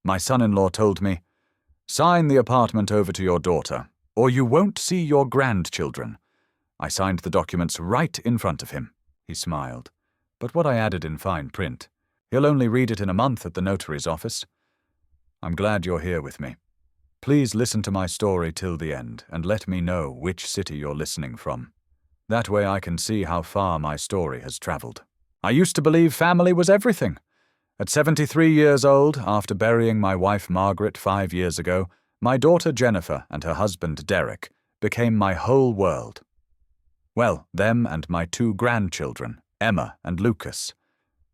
My son-in-law told me, "Sign the apartment over to your daughter, or you won't see your grandchildren." I signed the documents right in front of him. He smiled. But what I added in fine print, he'll only read it in a month at the notary's office. I'm glad you're here with me. Please listen to my story till the end and let me know which city you're listening from. That way I can see how far my story has traveled. I used to believe family was everything. At 73 years old, after burying my wife Margaret 5 years ago, my daughter Jennifer and her husband Derek became my whole world. Well, them and my 2 grandchildren, Emma and Lucas.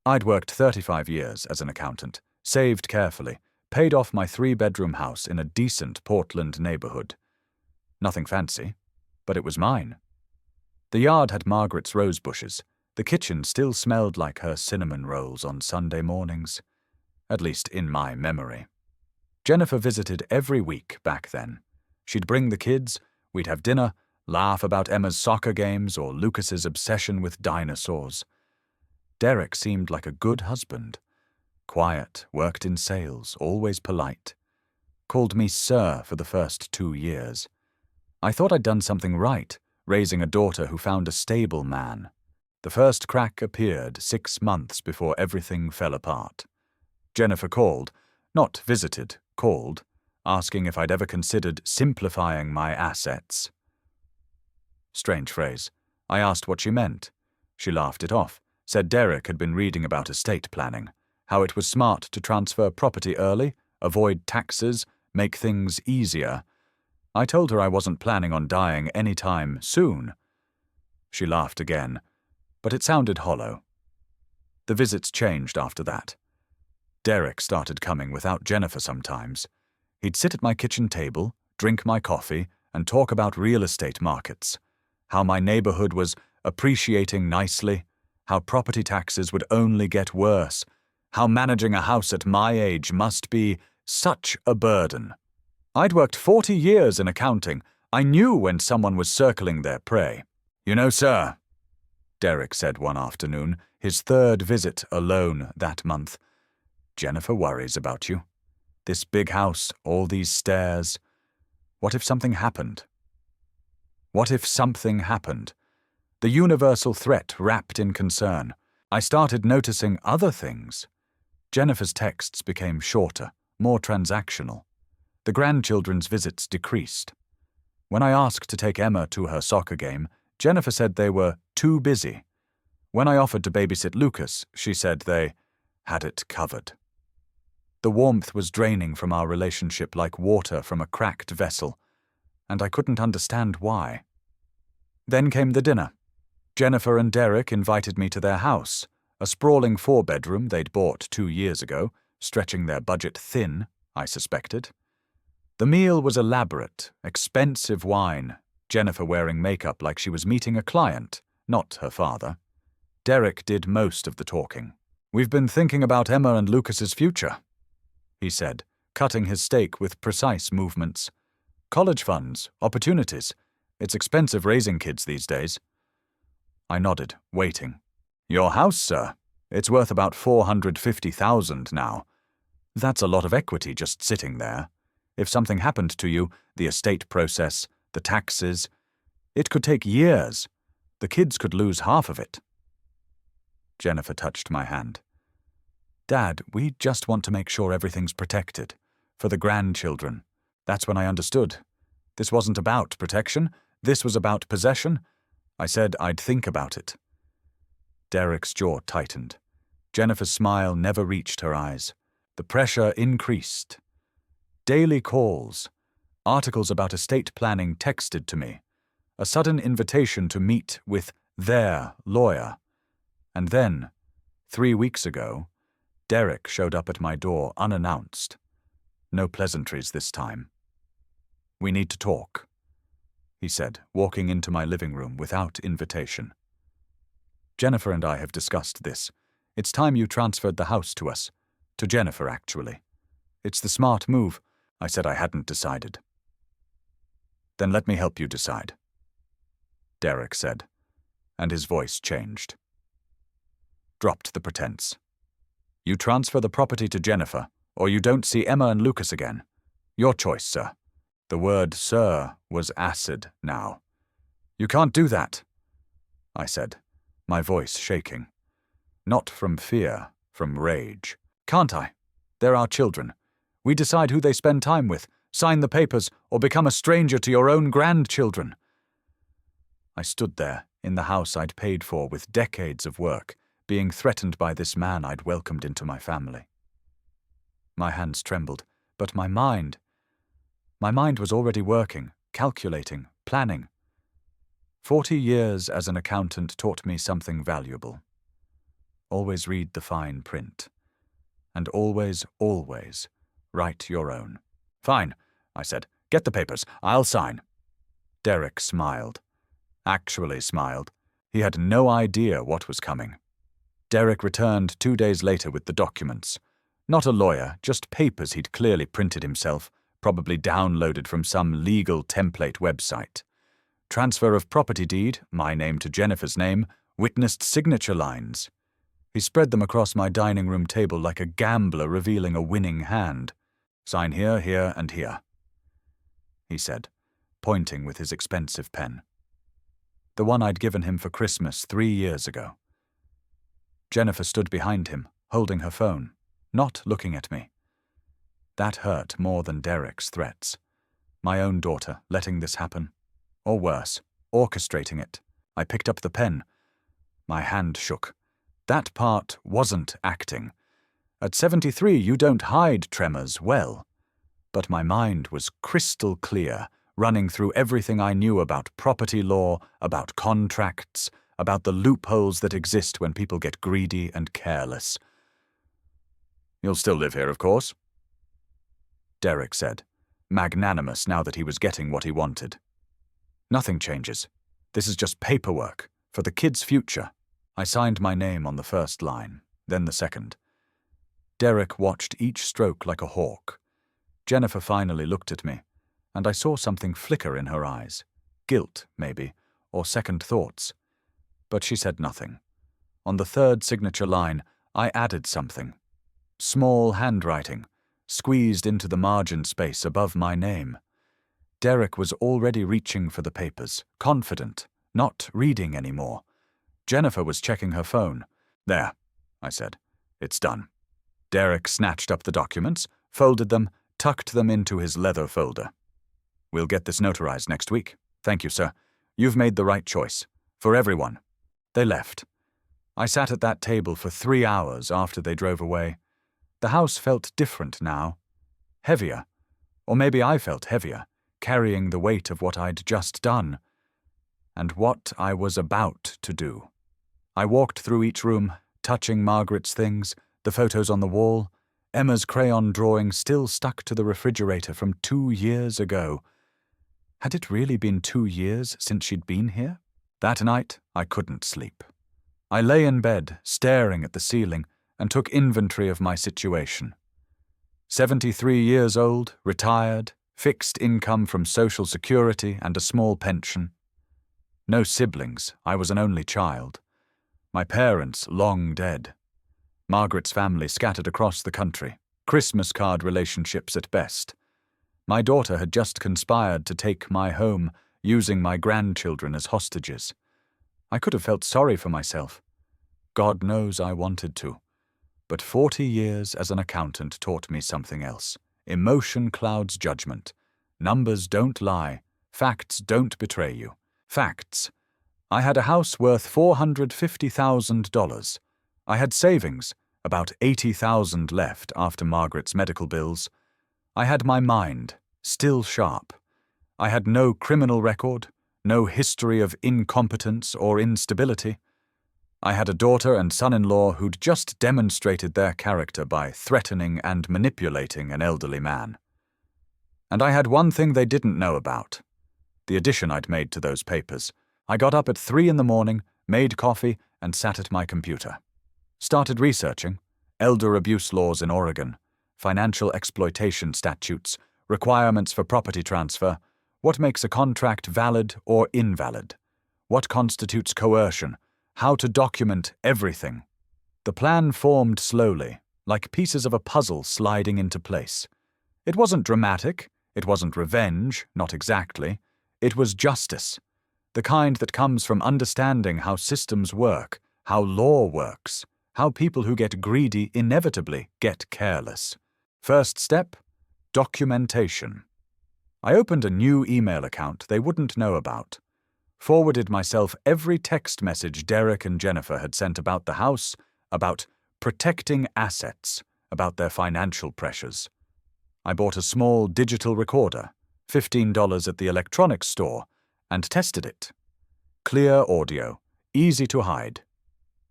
I'd worked 35 years as an accountant, saved carefully, paid off my 3-bedroom house in a decent Portland neighborhood. Nothing fancy, but it was mine. The yard had Margaret's rose bushes. The kitchen still smelled like her cinnamon rolls on Sunday mornings, at least in my memory. Jennifer visited every week back then. She'd bring the kids, we'd have dinner, laugh about Emma's soccer games or Lucas's obsession with dinosaurs. Derek seemed like a good husband. Quiet, worked in sales, always polite. Called me sir for the first 2 years. I thought I'd done something right, raising a daughter who found a stable man. The first crack appeared 6 months before everything fell apart. Jennifer called, not visited, called, asking if I'd ever considered simplifying my assets. Strange phrase. I asked what she meant. She laughed it off, said Derek had been reading about estate planning, how it was smart to transfer property early, avoid taxes, make things easier. I told her I wasn't planning on dying any time soon. She laughed again, but it sounded hollow. The visits changed after that. Derek started coming without Jennifer sometimes. He'd sit at my kitchen table, drink my coffee, and talk about real estate markets, how my neighborhood was appreciating nicely, how property taxes would only get worse, how managing a house at my age must be such a burden. I'd worked 40 years in accounting. I knew when someone was circling their prey. "You know, sir," Derek said one afternoon, his 3rd visit alone that month, "Jennifer worries about you. This big house, all these stairs. What if something happened? What if something happened?" The universal threat wrapped in concern. I started noticing other things. Jennifer's texts became shorter, more transactional. The grandchildren's visits decreased. When I asked to take Emma to her soccer game, Jennifer said they were too busy. When I offered to babysit Lucas, she said they had it covered. The warmth was draining from our relationship like water from a cracked vessel, and I couldn't understand why. Then came the dinner. Jennifer and Derek invited me to their house, a sprawling 4-bedroom they'd bought 2 years ago, stretching their budget thin, I suspected. The meal was elaborate, expensive wine, Jennifer wearing makeup like she was meeting a client, not her father. Derek did most of the talking. "We've been thinking about Emma and Lucas's future," he said, cutting his steak with precise movements. "College funds, opportunities. It's expensive raising kids these days." I nodded, waiting. "Your house, sir. It's worth about $450,000 now. That's a lot of equity just sitting there. If something happened to you, the estate process, the taxes, it could take years. The kids could lose half of it." Jennifer touched my hand. "Dad, we just want to make sure everything's protected. For the grandchildren." That's when I understood. This wasn't about protection. This was about possession. I said I'd think about it. Derek's jaw tightened. Jennifer's smile never reached her eyes. The pressure increased. Daily calls, articles about estate planning texted to me, a sudden invitation to meet with their lawyer. And then, 3 weeks ago, Derek showed up at my door unannounced. No pleasantries this time. "We need to talk," he said, walking into my living room without invitation. "Jennifer and I have discussed this. It's time you transferred the house to us. To Jennifer, actually. It's the smart move." I said I hadn't decided. "Then let me help you decide," Derek said, and his voice changed. Dropped the pretense. "You transfer the property to Jennifer, or you don't see Emma and Lucas again. Your choice, sir." The word sir was acid now. "You can't do that," I said, my voice shaking. Not from fear, from rage. "Can't I? They're our children. We decide who they spend time with, sign the papers, or become a stranger to your own grandchildren." I stood there, in the house I'd paid for with decades of work, being threatened by this man I'd welcomed into my family. My hands trembled, but my mind was already working, calculating, planning. 40 years as an accountant taught me something valuable. Always read the fine print. And always, always, write your own. "Fine," I said. "Get the papers. I'll sign." Derek smiled. Actually smiled. He had no idea what was coming. Derek returned 2 days later with the documents. Not a lawyer, just papers he'd clearly printed himself, probably downloaded from some legal template website. Transfer of property deed, my name to Jennifer's name, witnessed signature lines. He spread them across my dining room table like a gambler revealing a winning hand. "Sign here, here, and here," he said, pointing with his expensive pen. The one I'd given him for Christmas 3 years ago. Jennifer stood behind him, holding her phone, not looking at me. That hurt more than Derek's threats. My own daughter letting this happen. Or worse, orchestrating it. I picked up the pen. My hand shook. That part wasn't acting. At 73, you don't hide tremors well. But my mind was crystal clear, running through everything I knew about property law, about contracts, about the loopholes that exist when people get greedy and careless. "You'll still live here, of course," Derek said, magnanimous now that he was getting what he wanted. "Nothing changes. This is just paperwork, for the kids' future." I signed my name on the first line, then the second. Derek watched each stroke like a hawk. Jennifer finally looked at me, and I saw something flicker in her eyes. Guilt, maybe, or second thoughts. But she said nothing. On the third signature line, I added something. Small handwriting, squeezed into the margin space above my name. Derek was already reaching for the papers, confident, not reading anymore. Jennifer was checking her phone. "There," I said. "It's done." Derek snatched up the documents, folded them, tucked them into his leather folder. "We'll get this notarized next week. Thank you, sir. You've made the right choice. For everyone." They left. I sat at that table for 3 hours after they drove away. The house felt different now. Heavier. Or maybe I felt heavier, carrying the weight of what I'd just done. And what I was about to do. I walked through each room, touching Margaret's things, the photos on the wall, Emma's crayon drawing still stuck to the refrigerator from 2 years ago. Had it really been 2 years since she'd been here? That night, I couldn't sleep. I lay in bed, staring at the ceiling, and took inventory of my situation. 73 years old, retired, fixed income from Social Security and a small pension. No siblings, I was an only child. My parents long dead. Margaret's family scattered across the country, Christmas card relationships at best. My daughter had just conspired to take my home, using my grandchildren as hostages. I could have felt sorry for myself. God knows I wanted to. But 40 years as an accountant taught me something else. Emotion clouds judgment. Numbers don't lie. Facts don't betray you. Facts. I had a house worth $450,000. I had savings, about $80,000 left after Margaret's medical bills. I had my mind, still sharp. I had no criminal record, no history of incompetence or instability. I had a daughter and son-in-law who'd just demonstrated their character by threatening and manipulating an elderly man. And I had one thing they didn't know about. The addition I'd made to those papers. I got up at 3 in the morning, made coffee, and sat at my computer. Started researching elder abuse laws in Oregon, financial exploitation statutes, requirements for property transfer, what makes a contract valid or invalid, what constitutes coercion, how to document everything. The plan formed slowly, like pieces of a puzzle sliding into place. It wasn't dramatic, it wasn't revenge, not exactly. It was justice, the kind that comes from understanding how systems work, how law works, how people who get greedy inevitably get careless. First step: documentation. I opened a new email account they wouldn't know about, forwarded myself every text message Derek and Jennifer had sent about the house, about protecting assets, about their financial pressures. I bought a small digital recorder, $15 at the electronics store, and tested it. Clear audio, easy to hide.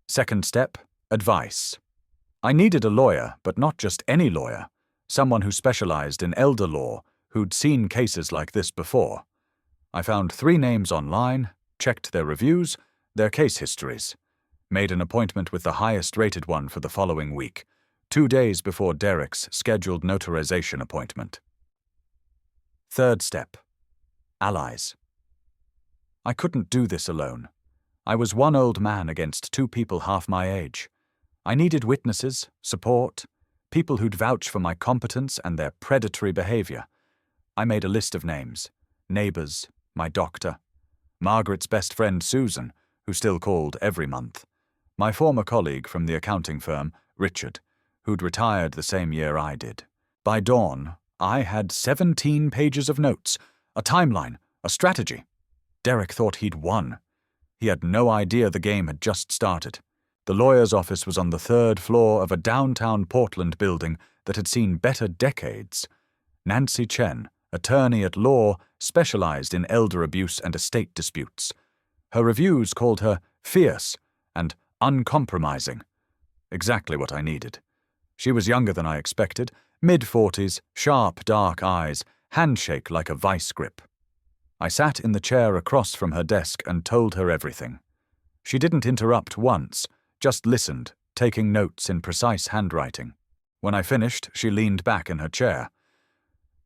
Second step: advice. I needed a lawyer, but not just any lawyer, someone who specialized in elder law, who'd seen cases like this before. I found 3 names online, checked their reviews, their case histories, made an appointment with the highest-rated one for the following week, 2 days before Derek's scheduled notarization appointment. Third step: allies. I couldn't do this alone. I was one old man against 2 people half my age. I needed witnesses, support, people who'd vouch for my competence and their predatory behavior. I made a list of names: neighbors, my doctor, Margaret's best friend Susan, who still called every month, my former colleague from the accounting firm, Richard, who'd retired the same year I did. By dawn, I had 17 pages of notes, a timeline, a strategy. Derek thought he'd won. He had no idea the game had just started. The lawyer's office was on the 3rd floor of a downtown Portland building that had seen better decades. Nancy Chen, attorney at law, specialized in elder abuse and estate disputes. Her reviews called her fierce and uncompromising. Exactly what I needed. She was younger than I expected, mid-40s, sharp, dark eyes, handshake like a vice grip. I sat in the chair across from her desk and told her everything. She didn't interrupt once, just listened, taking notes in precise handwriting. When I finished, she leaned back in her chair.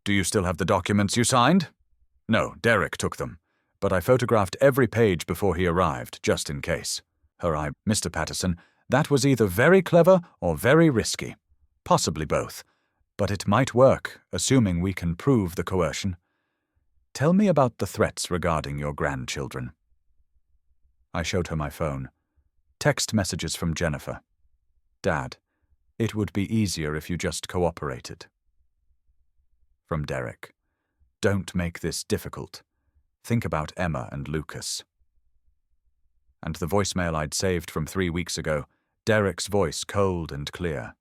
"Do you still have the documents you signed?" "No, Derek took them, but I photographed every page before he arrived, just in case." Her eye: "Mr. Patterson, that was either very clever or very risky. Possibly both. But it might work, assuming we can prove the coercion. Tell me about the threats regarding your grandchildren." I showed her my phone. Text messages from Jennifer. "Dad, it would be easier if you just cooperated." From Derek. "Don't make this difficult. Think about Emma and Lucas." And the voicemail I'd saved from 3 weeks ago, Derek's voice cold and clear.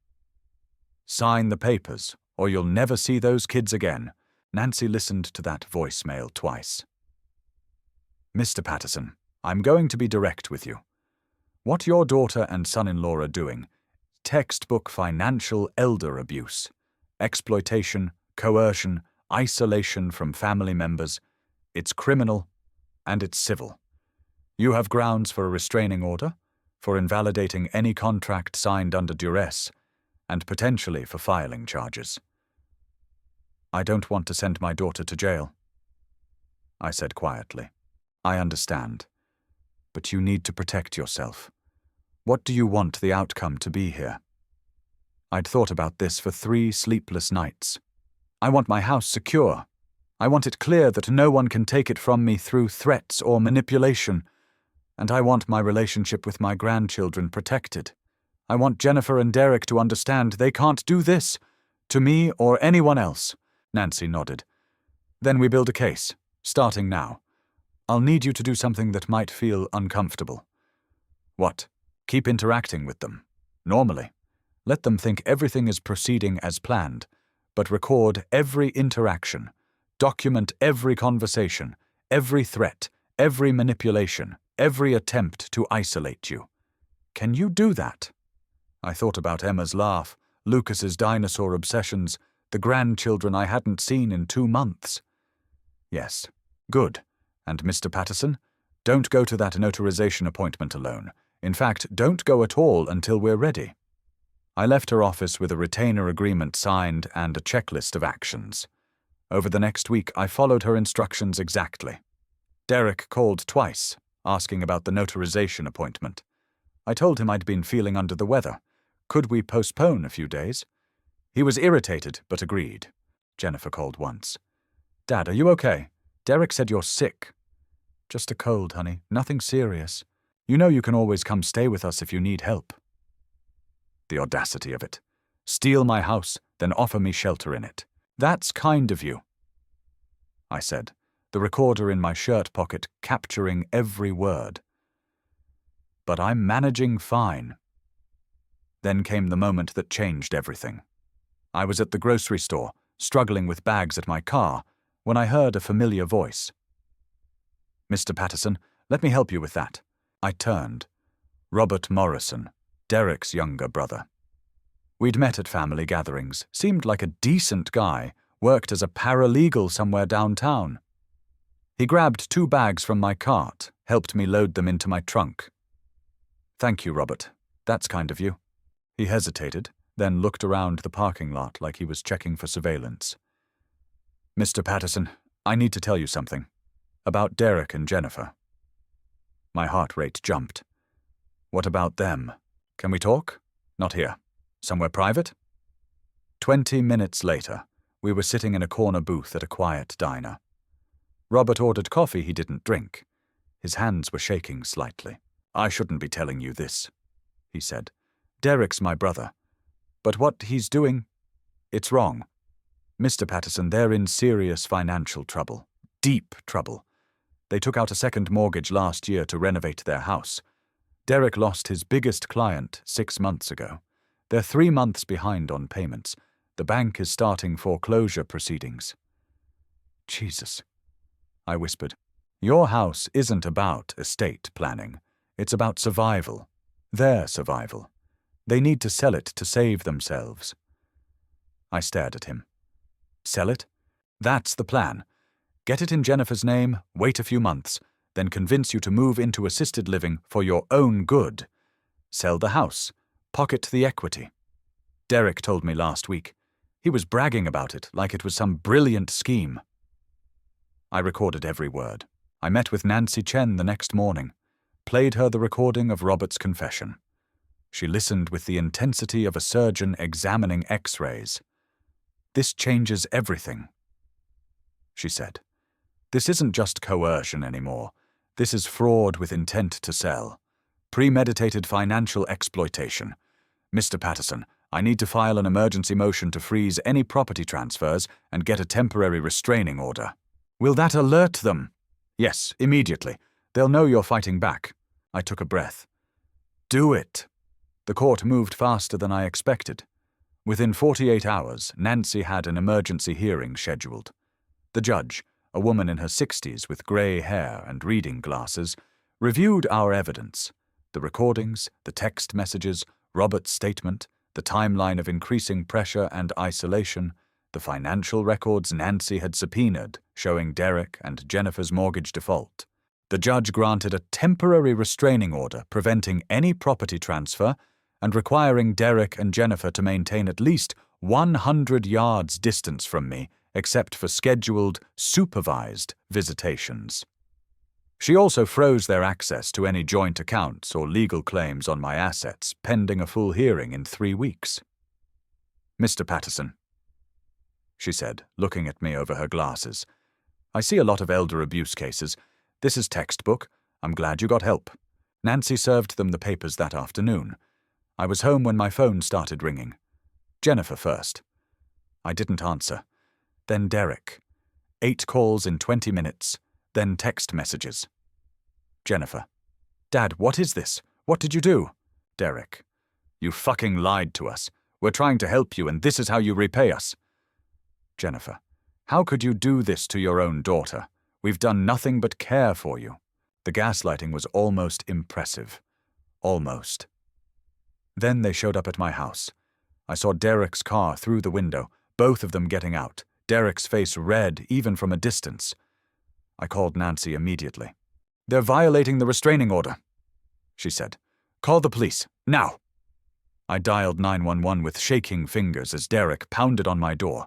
"Sign the papers, or you'll never see those kids again." Nancy listened to that voicemail twice. "Mr. Patterson, I'm going to be direct with you. What your daughter and son-in-law are doing, textbook financial elder abuse, exploitation, coercion, isolation from family members. It's criminal, and it's civil. You have grounds for a restraining order, for invalidating any contract signed under duress, and potentially for filing charges." "I don't want to send my daughter to jail," I said quietly. "I understand. But you need to protect yourself. What do you want the outcome to be here?" I'd thought about this for 3 sleepless nights. I want my house secure. I want it clear that no one can take it from me through threats or manipulation. And I want my relationship with my grandchildren protected. I want Jennifer and Derek to understand they can't do this, to me or anyone else." Nancy nodded. "Then we build a case, starting now. I'll need you to do something that might feel uncomfortable." "What?" "Keep interacting with them. Normally. Let them think everything is proceeding as planned, but record every interaction. Document every conversation, every threat, every manipulation, every attempt to isolate you. Can you do that?" I thought about Emma's laugh, Lucas's dinosaur obsessions, the grandchildren I hadn't seen in 2 months. "Yes. Good. And Mr. Patterson, don't go to that notarization appointment alone. In fact, don't go at all until we're ready." I left her office with a retainer agreement signed and a checklist of actions. Over the next week, I followed her instructions exactly. Derek called twice, asking about the notarization appointment. I told him I'd been feeling under the weather, Could we postpone a few days? He was irritated, but agreed. Jennifer called once. Dad, are you okay? Derek said you're sick. Just a cold, honey. Nothing serious. You know you can always come stay with us if you need help. The audacity of it. Steal my house, then offer me shelter in it. That's kind of you, I said, the recorder in my shirt pocket capturing every word. But I'm managing fine. Then came the moment that changed everything. I was at the grocery store, struggling with bags at my car, when I heard a familiar voice. Mr. Patterson, let me help you with that. I turned. Robert Morrison, Derek's younger brother. We'd met at family gatherings, seemed like a decent guy, worked as a paralegal somewhere downtown. He grabbed 2 bags from my cart, helped me load them into my trunk. Thank you, Robert. That's kind of you. He hesitated, then looked around the parking lot like he was checking for surveillance. Mr. Patterson, I need to tell you something. About Derek and Jennifer. My heart rate jumped. What about them? Can we talk? Not here. Somewhere private? 20 minutes later, we were sitting in a corner booth at a quiet diner. Robert ordered coffee he didn't drink. His hands were shaking slightly. I shouldn't be telling you this, he said. Derek's my brother. But what he's doing, it's wrong. Mr. Patterson, they're in serious financial trouble. Deep trouble. They took out a second mortgage last year to renovate their house. Derek lost his biggest client 6 months ago. They're 3 months behind on payments. The bank is starting foreclosure proceedings. Jesus, I whispered. Your house isn't about estate planning. It's about survival. Their survival. They need to sell it to save themselves. I stared at him. Sell it? That's the plan. Get it in Jennifer's name, wait a few months, then convince you to move into assisted living for your own good. Sell the house. Pocket the equity. Derek told me last week. He was bragging about it like it was some brilliant scheme. I recorded every word. I met with Nancy Chen the next morning, played her the recording of Robert's confession. She listened with the intensity of a surgeon examining X-rays. This changes everything, she said. This isn't just coercion anymore. This is fraud with intent to sell. Premeditated financial exploitation. Mr. Patterson, I need to file an emergency motion to freeze any property transfers and get a temporary restraining order. Will that alert them? Yes, immediately. They'll know you're fighting back. I took a breath. Do it. The court moved faster than I expected. Within 48 hours, Nancy had an emergency hearing scheduled. The judge, a woman in her 60s with grey hair and reading glasses, reviewed our evidence. The recordings, the text messages, Robert's statement, the timeline of increasing pressure and isolation, the financial records Nancy had subpoenaed showing Derek and Jennifer's mortgage default. The judge granted a temporary restraining order preventing any property transfer and requiring Derek and Jennifer to maintain at least 100 yards distance from me except for scheduled, supervised visitations. She also froze their access to any joint accounts or legal claims on my assets, pending a full hearing in 3 weeks. Mr. Patterson, she said, looking at me over her glasses. I see a lot of elder abuse cases. This is textbook. I'm glad you got help. Nancy served them the papers that afternoon. I was home when my phone started ringing. Jennifer first. I didn't answer. Then Derek. 8 calls in 20 minutes. Then text messages. Jennifer. Dad, what is this? What did you do? Derek. You fucking lied to us. We're trying to help you and this is how you repay us. Jennifer. How could you do this to your own daughter? We've done nothing but care for you. The gaslighting was almost impressive. Almost. Then they showed up at my house. I saw Derek's car through the window, both of them getting out, Derek's face red even from a distance. I called Nancy immediately. They're violating the restraining order, she said. Call the police, now. I dialed 911 with shaking fingers as Derek pounded on my door.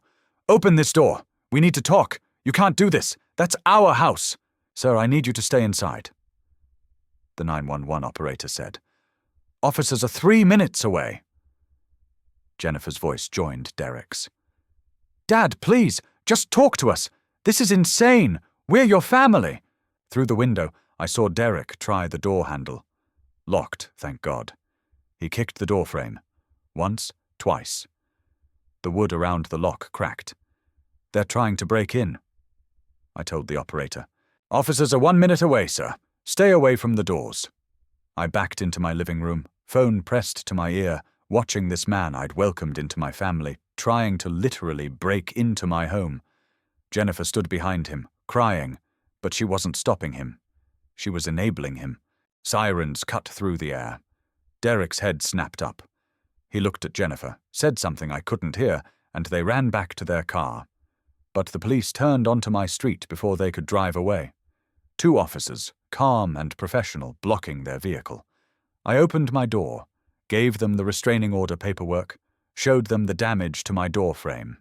Open this door. We need to talk. You can't do this. That's our house. Sir, I need you to stay inside. The 911 operator said. Officers are 3 minutes away. Jennifer's voice joined Derek's. "Dad, please, just talk to us. This is insane. We're your family." Through the window, I saw Derek try the door handle. Locked, thank God. He kicked the door frame. Once, twice. The wood around the lock cracked. "They're trying to break in," I told the operator. "Officers are 1 minute away, sir. Stay away from the doors." I backed into my living room, phone pressed to my ear, watching this man I'd welcomed into my family, trying to literally break into my home. Jennifer stood behind him, crying, but she wasn't stopping him. She was enabling him. Sirens cut through the air. Derek's head snapped up. He looked at Jennifer, said something I couldn't hear, and they ran back to their car. But the police turned onto my street before they could drive away. 2 officers, calm and professional, blocking their vehicle. I opened my door, gave them the restraining order paperwork, showed them the damage to my door frame.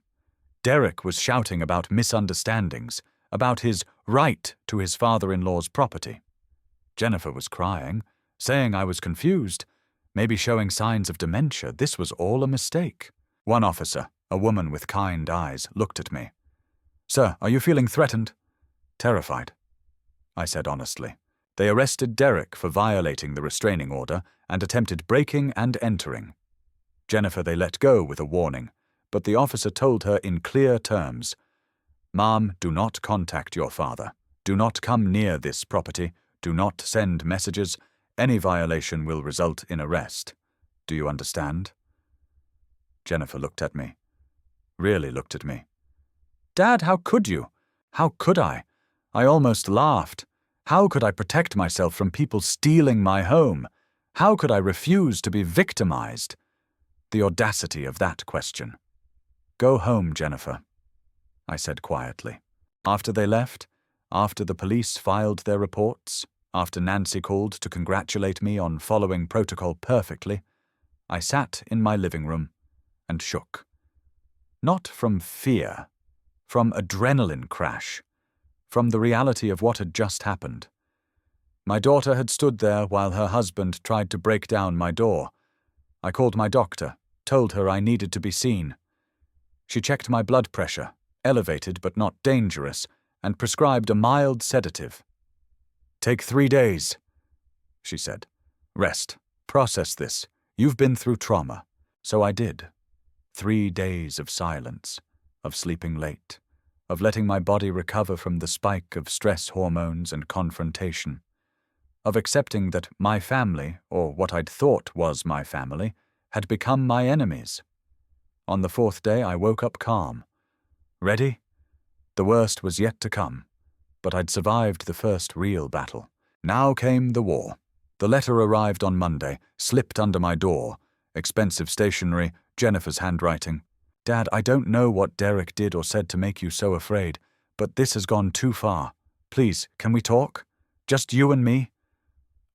Derek was shouting about misunderstandings, about his right to his father-in-law's property. Jennifer was crying, saying I was confused, maybe showing signs of dementia. This was all a mistake. One officer, a woman with kind eyes, looked at me. "Sir, are you feeling threatened?" "Terrified," I said honestly. They arrested Derek for violating the restraining order and attempted breaking and entering. Jennifer they let go with a warning, but the officer told her in clear terms, "Ma'am, do not contact your father. Do not come near this property. Do not send messages. Any violation will result in arrest. Do you understand?" Jennifer looked at me. Really looked at me. "Dad, how could you? How could I?" I almost laughed. How could I protect myself from people stealing my home? How could I refuse to be victimized? The audacity of that question. "Go home, Jennifer," I said quietly. After they left, after the police filed their reports, after Nancy called to congratulate me on following protocol perfectly, I sat in my living room and shook. Not from fear, from adrenaline crash, from the reality of what had just happened. My daughter had stood there while her husband tried to break down my door. I called my doctor, told her I needed to be seen. She checked my blood pressure, elevated but not dangerous, and prescribed a mild sedative. "Take 3 days," she said. "Rest. Process this. You've been through trauma." So I did. 3 days of silence, of sleeping late, of letting my body recover from the spike of stress hormones and confrontation, of accepting that my family, or what I'd thought was my family, had become my enemies. On the 4th day, I woke up calm. Ready? The worst was yet to come, but I'd survived the first real battle. Now came the war. The letter arrived on Monday, slipped under my door. Expensive stationery, Jennifer's handwriting. "Dad, I don't know what Derek did or said to make you so afraid, but this has gone too far. Please, can we talk? Just you and me?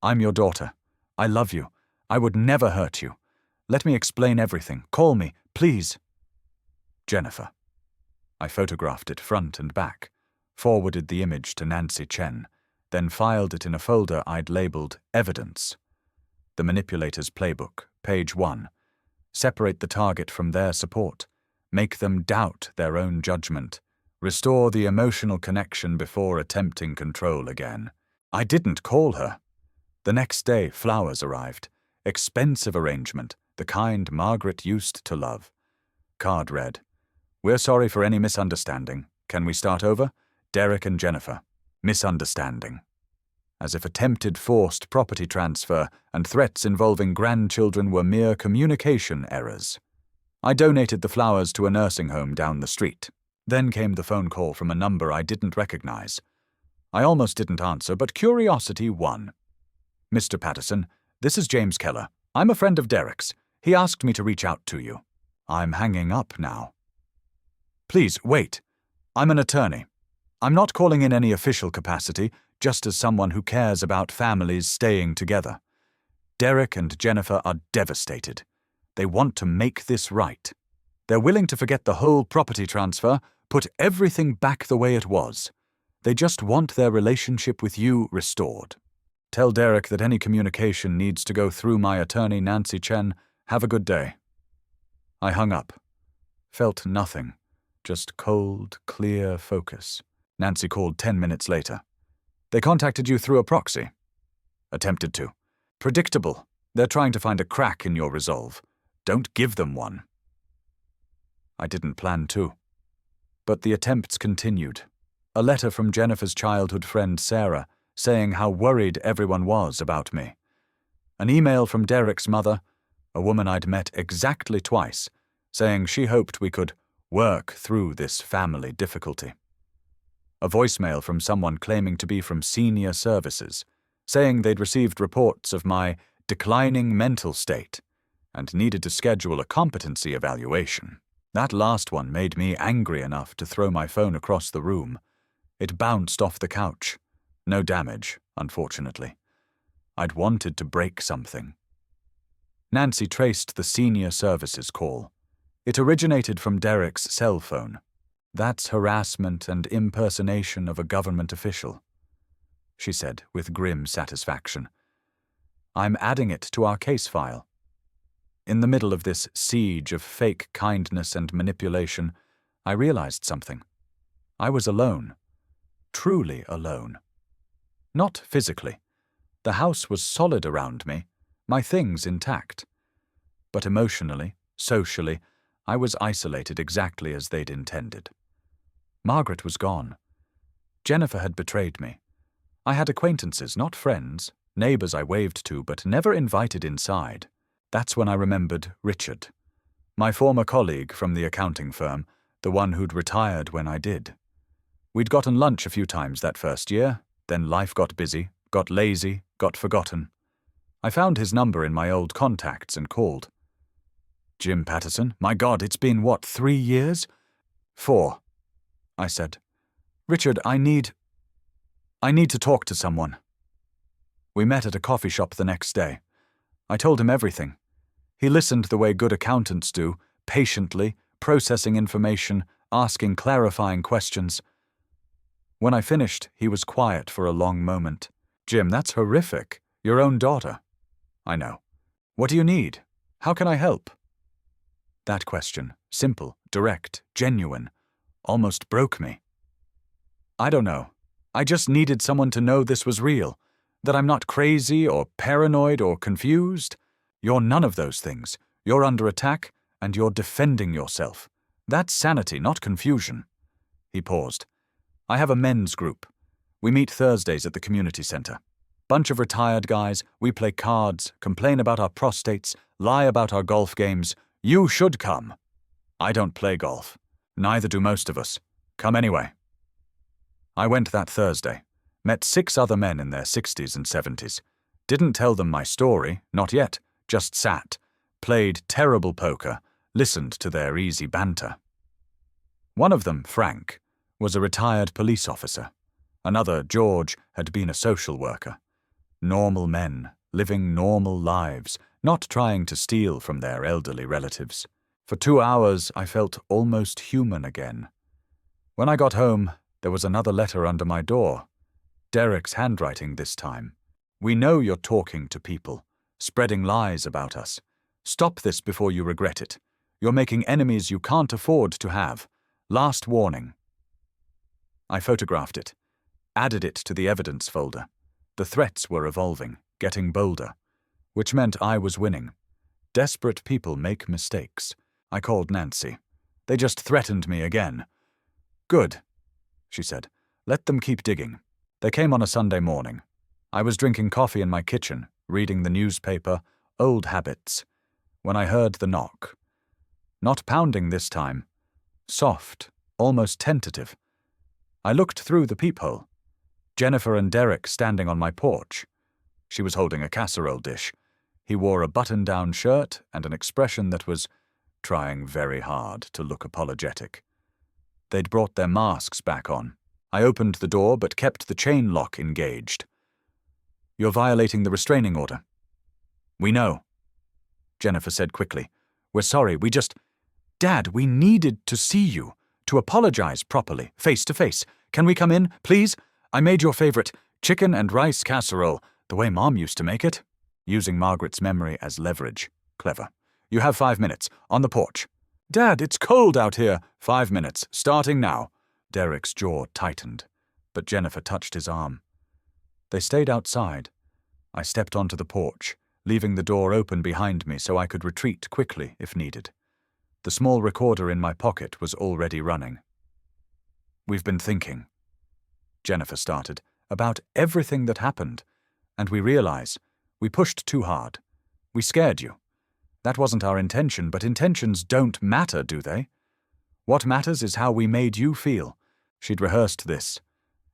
I'm your daughter. I love you. I would never hurt you. Let me explain everything. Call me, please." Jennifer. I photographed it front and back, forwarded the image to Nancy Chen, then filed it in a folder I'd labeled Evidence. The Manipulator's Playbook, page 1. Separate the target from their support. Make them doubt their own judgment. Restore the emotional connection before attempting control again. I didn't call her. The next day, flowers arrived. Expensive arrangement, the kind Margaret used to love. Card read, "We're sorry for any misunderstanding. Can we start over? Derek and Jennifer. Misunderstanding." As if attempted forced property transfer and threats involving grandchildren were mere communication errors. I donated the flowers to a nursing home down the street. Then came the phone call from a number I didn't recognize. I almost didn't answer, but curiosity won. "Mr. Patterson, this is James Keller. I'm a friend of Derek's. He asked me to reach out to you." I'm hanging up now. "Please, wait. I'm an attorney. I'm not calling in any official capacity, just as someone who cares about families staying together. Derek and Jennifer are devastated. They want to make this right. They're willing to forget the whole property transfer, put everything back the way it was. They just want their relationship with you restored. Tell Derek that any communication needs to go through my attorney, Nancy Chen. Have a good day." I hung up. Felt nothing. Just cold, clear focus. Nancy called 10 minutes later. They contacted you through a proxy? Attempted to. Predictable. They're trying to find a crack in your resolve. Don't give them one. I didn't plan to. But the attempts continued. A letter from Jennifer's childhood friend Sarah, saying how worried everyone was about me. An email from Derek's mother, a woman I'd met exactly twice, saying she hoped we could work through this family difficulty. A voicemail from someone claiming to be from Senior Services, saying they'd received reports of my declining mental state and needed to schedule a competency evaluation. That last one made me angry enough to throw my phone across the room. It bounced off the couch. No damage, unfortunately. I'd wanted to break something. Nancy traced the Senior Services call. It originated from Derek's cell phone. That's harassment and impersonation of a government official, she said with grim satisfaction. I'm adding it to our case file. In the middle of this siege of fake kindness and manipulation, I realized something. I was alone. Truly alone. Not physically. The house was solid around me, my things intact. But emotionally, socially, I was isolated exactly as they'd intended. Margaret was gone. Jennifer had betrayed me. I had acquaintances, not friends, neighbors I waved to but never invited inside. That's when I remembered Richard, my former colleague from the accounting firm, the one who'd retired when I did. We'd gotten lunch a few times that first year, then life got busy, got lazy, got forgotten. I found his number in my old contacts and called. Jim Patterson, my God, it's been, 3 years? 4, I said. Richard, I need to talk to someone. We met at a coffee shop the next day. I told him everything. He listened the way good accountants do, patiently, processing information, asking clarifying questions. When I finished, he was quiet for a long moment. Jim, that's horrific. Your own daughter. I know. What do you need? How can I help? That question, simple, direct, genuine, almost broke me. I don't know. I just needed someone to know this was real, that I'm not crazy or paranoid or confused. You're none of those things. You're under attack, and you're defending yourself. That's sanity, not confusion. He paused. I have a men's group. We meet Thursdays at the community center. Bunch of retired guys, we play cards, complain about our prostates, lie about our golf games. You should come. I don't play golf. Neither do most of us. Come anyway. I went that Thursday. Met 6 other men in their 60s and 70s. Didn't tell them my story, not yet. Just sat, played terrible poker, listened to their easy banter. One of them, Frank, was a retired police officer. Another, George, had been a social worker. Normal men, living normal lives, not trying to steal from their elderly relatives. For 2 hours, I felt almost human again. When I got home, there was another letter under my door. Derek's handwriting this time. We know you're talking to people, spreading lies about us. Stop this before you regret it. You're making enemies you can't afford to have. Last warning. I photographed it, added it to the evidence folder. The threats were evolving, getting bolder, which meant I was winning. Desperate people make mistakes. I called Nancy. They just threatened me again. Good, she said. Let them keep digging. They came on a Sunday morning. I was drinking coffee in my kitchen, reading the newspaper, old habits, when I heard the knock. Not pounding this time. Soft, almost tentative. I looked through the peephole. Jennifer and Derek standing on my porch. She was holding a casserole dish. He wore a button-down shirt and an expression that was trying very hard to look apologetic. They'd brought their masks back on. I opened the door but kept the chain lock engaged. You're violating the restraining order. We know, Jennifer said quickly. We're sorry, Dad, we needed to see you, to apologize properly, face to face. Can we come in, please? I made your favorite chicken and rice casserole, the way Mom used to make it. Using Margaret's memory as leverage. Clever. You have 5 minutes. On the porch. Dad, it's cold out here. 5 minutes, starting now. Derek's jaw tightened, but Jennifer touched his arm. They stayed outside. I stepped onto the porch, leaving the door open behind me so I could retreat quickly if needed. The small recorder in my pocket was already running. We've been thinking, Jennifer started, about everything that happened, and we realize we pushed too hard. We scared you. That wasn't our intention, but intentions don't matter, do they? What matters is how we made you feel. She'd rehearsed this.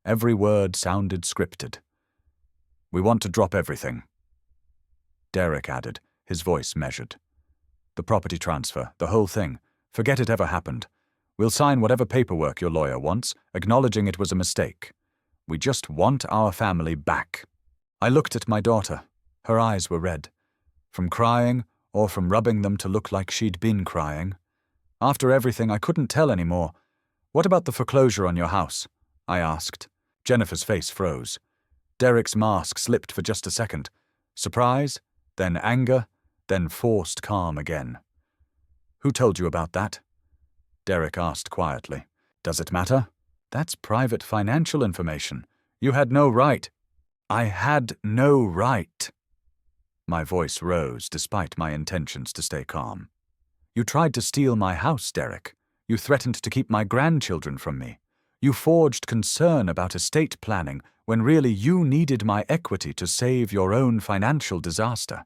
Every word sounded scripted. We want to drop everything. Derek added, his voice measured. The property transfer, the whole thing. Forget it ever happened. We'll sign whatever paperwork your lawyer wants, acknowledging it was a mistake. We just want our family back. I looked at my daughter. Her eyes were red. From crying, or from rubbing them to look like she'd been crying. After everything, I couldn't tell anymore. What about the foreclosure on your house? I asked. Jennifer's face froze. Derek's mask slipped for just a second. Surprise, then anger, then forced calm again. Who told you about that? Derek asked quietly. Does it matter? That's private financial information. You had no right. I had no right. My voice rose despite my intentions to stay calm. You tried to steal my house, Derek. You threatened to keep my grandchildren from me. You forged concern about estate planning when really you needed my equity to save your own financial disaster.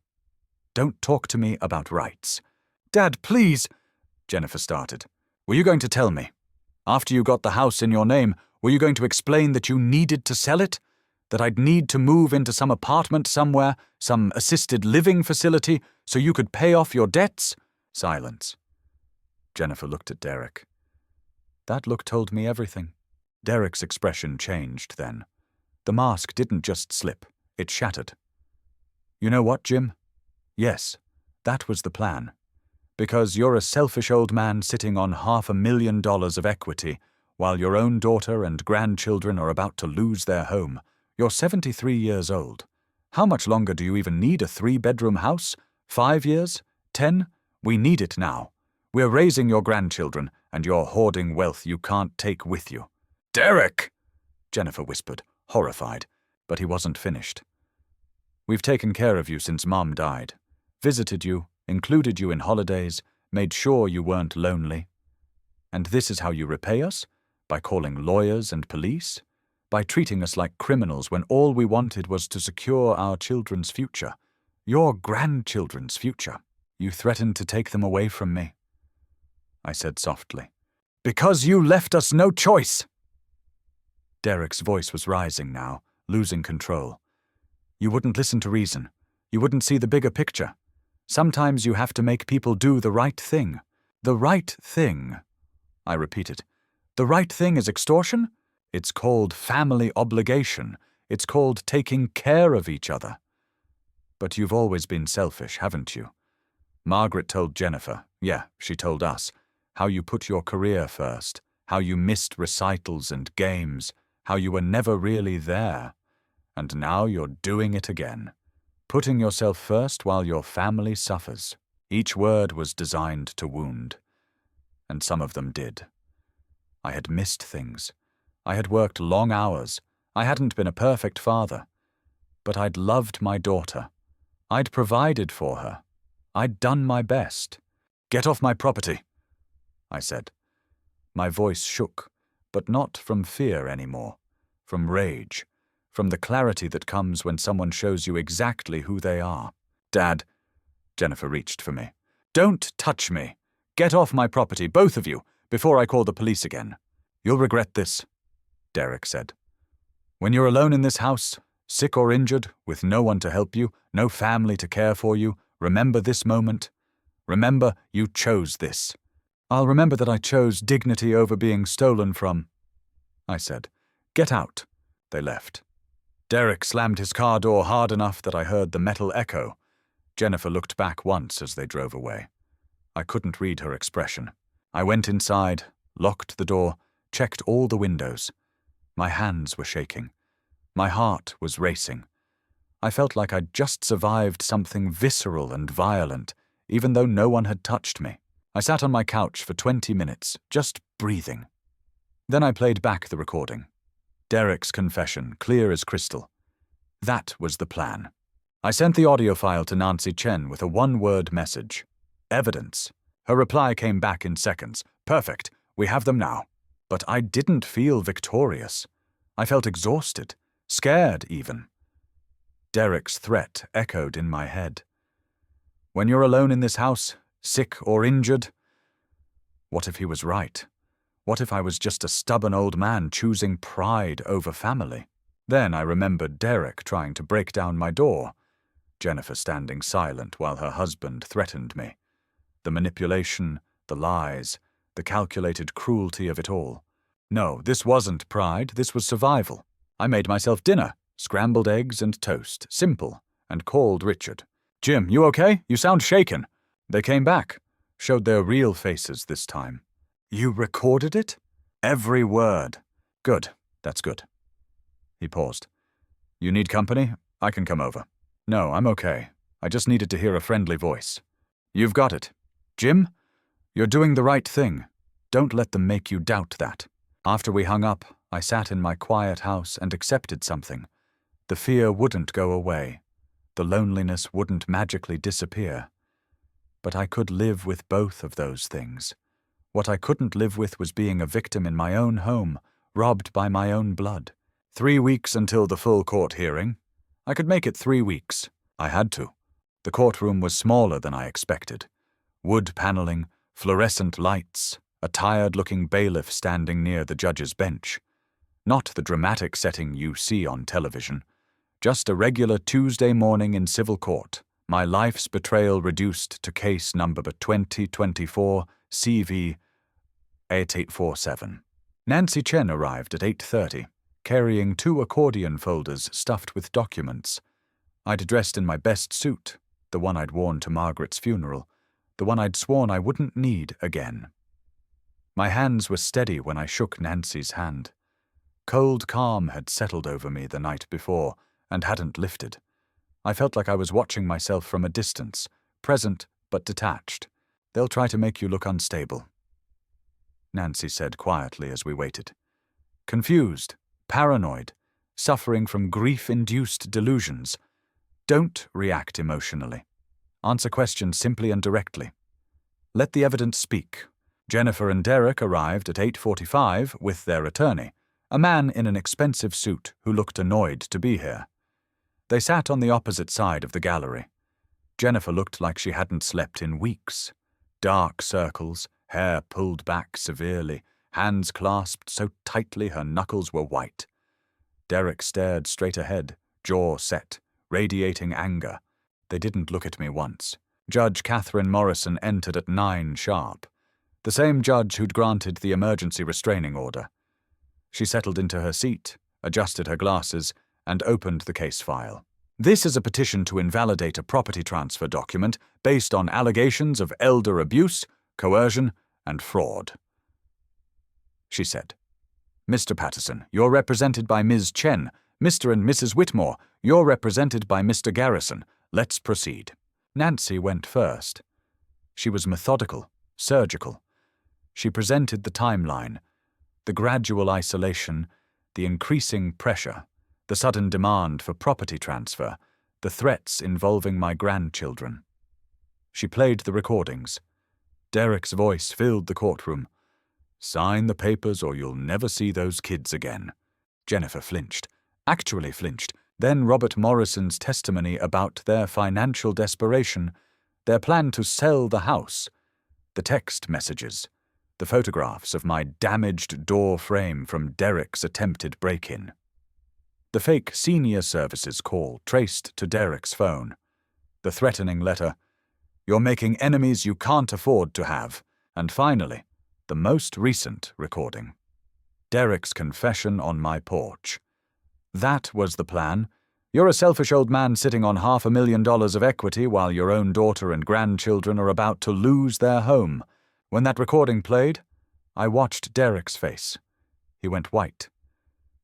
Don't talk to me about rights. Dad, please, Jennifer started. Were you going to tell me? After you got the house in your name, were you going to explain that you needed to sell it? That I'd need to move into some apartment somewhere, some assisted living facility, so you could pay off your debts? Silence. Jennifer looked at Derek. That look told me everything. Derek's expression changed then. The mask didn't just slip, it shattered. You know what, Jim? Yes, that was the plan. Because you're a selfish old man sitting on $500,000 of equity, while your own daughter and grandchildren are about to lose their home. You're 73 years old. How much longer do you even need a 3-bedroom house? 5 years? 10? We need it now. We're raising your grandchildren, and you're hoarding wealth you can't take with you. Derek! Jennifer whispered, horrified, but he wasn't finished. We've taken care of you since Mom died. Visited you, included you in holidays, made sure you weren't lonely. And this is how you repay us? By calling lawyers and police? By treating us like criminals when all we wanted was to secure our children's future, your grandchildren's future. You threatened to take them away from me. I said softly. Because you left us no choice. Derek's voice was rising now, losing control. You wouldn't listen to reason. You wouldn't see the bigger picture. Sometimes you have to make people do the right thing. The right thing, I repeated. The right thing is extortion? It's called family obligation. It's called taking care of each other. But you've always been selfish, haven't you? Margaret told Jennifer, she told us, how you put your career first, how you missed recitals and games, how you were never really there. And now you're doing it again. Putting yourself first while your family suffers. Each word was designed to wound. And some of them did. I had missed things. I had worked long hours. I hadn't been a perfect father. But I'd loved my daughter. I'd provided for her. I'd done my best. Get off my property, I said. My voice shook, but not from fear anymore, from rage, from the clarity that comes when someone shows you exactly who they are. Dad, Jennifer reached for me. Don't touch me. Get off my property, both of you, before I call the police again. You'll regret this, Derek said. When you're alone in this house, sick or injured, with no one to help you, no family to care for you, remember this moment. Remember you chose this. I'll remember that I chose dignity over being stolen from, I said. Get out. They left. Derek slammed his car door hard enough that I heard the metal echo. Jennifer looked back once as they drove away. I couldn't read her expression. I went inside, locked the door, checked all the windows. My hands were shaking. My heart was racing. I felt like I'd just survived something visceral and violent, even though no one had touched me. I sat on my couch for 20 minutes, just breathing. Then I played back the recording. Derek's confession, clear as crystal. That was the plan. I sent the audio file to Nancy Chen with a one-word message. Evidence. Her reply came back in seconds. Perfect. We have them now. But I didn't feel victorious. I felt exhausted, scared even. Derek's threat echoed in my head. When you're alone in this house, sick or injured, what if he was right? What if I was just a stubborn old man choosing pride over family? Then I remembered Derek trying to break down my door, Jennifer standing silent while her husband threatened me. The manipulation, the lies, the calculated cruelty of it all. No, this wasn't pride, this was survival. I made myself dinner, scrambled eggs and toast, simple, and called Richard. Jim, you okay? You sound shaken. They came back, showed their real faces this time. You recorded it? Every word. Good, that's good. He paused. You need company? I can come over. No, I'm okay. I just needed to hear a friendly voice. You've got it. Jim, you're doing the right thing. Don't let them make you doubt that. After we hung up, I sat in my quiet house and accepted something. The fear wouldn't go away. The loneliness wouldn't magically disappear. But I could live with both of those things. What I couldn't live with was being a victim in my own home, robbed by my own blood. 3 weeks until the full court hearing. I could make it 3 weeks. I had to. The courtroom was smaller than I expected. Wood paneling, fluorescent lights, a tired-looking bailiff standing near the judge's bench. Not the dramatic setting you see on television. Just a regular Tuesday morning in civil court. My life's betrayal reduced to case number 2024 CV 8847. Nancy Chen arrived at 8:30, carrying 2 accordion folders stuffed with documents. I'd dressed in my best suit, the one I'd worn to Margaret's funeral, the one I'd sworn I wouldn't need again. My hands were steady when I shook Nancy's hand. Cold calm had settled over me the night before and hadn't lifted. I felt like I was watching myself from a distance, present but detached. They'll try to make you look unstable, Nancy said quietly as we waited. Confused, paranoid, suffering from grief-induced delusions. Don't react emotionally. Answer questions simply and directly. Let the evidence speak. Jennifer and Derek arrived at 8:45 with their attorney, a man in an expensive suit who looked annoyed to be here. They sat on the opposite side of the gallery. Jennifer looked like she hadn't slept in weeks. Dark circles, hair pulled back severely, hands clasped so tightly her knuckles were white. Derek stared straight ahead, jaw set, radiating anger. They didn't look at me once. Judge Catherine Morrison entered at 9 sharp. The same judge who'd granted the emergency restraining order. She settled into her seat, adjusted her glasses, and opened the case file. This is a petition to invalidate a property transfer document based on allegations of elder abuse, coercion, and fraud, she said. Mr. Patterson, you're represented by Ms. Chen. Mr. and Mrs. Whitmore, you're represented by Mr. Garrison. Let's proceed. Nancy went first. She was methodical, surgical. She presented the timeline, the gradual isolation, the increasing pressure, the sudden demand for property transfer, the threats involving my grandchildren. She played the recordings. Derek's voice filled the courtroom. Sign the papers or you'll never see those kids again. Jennifer flinched, actually flinched. Then Robert Morrison's testimony about their financial desperation, their plan to sell the house, the text messages, the photographs of my damaged door frame from Derek's attempted break-in. The fake senior services call traced to Derek's phone. The threatening letter, "You're making enemies you can't afford to have." And finally, the most recent recording. Derek's confession on my porch. That was the plan. You're a selfish old man sitting on $500,000 of equity while your own daughter and grandchildren are about to lose their home. When that recording played, I watched Derek's face. He went white.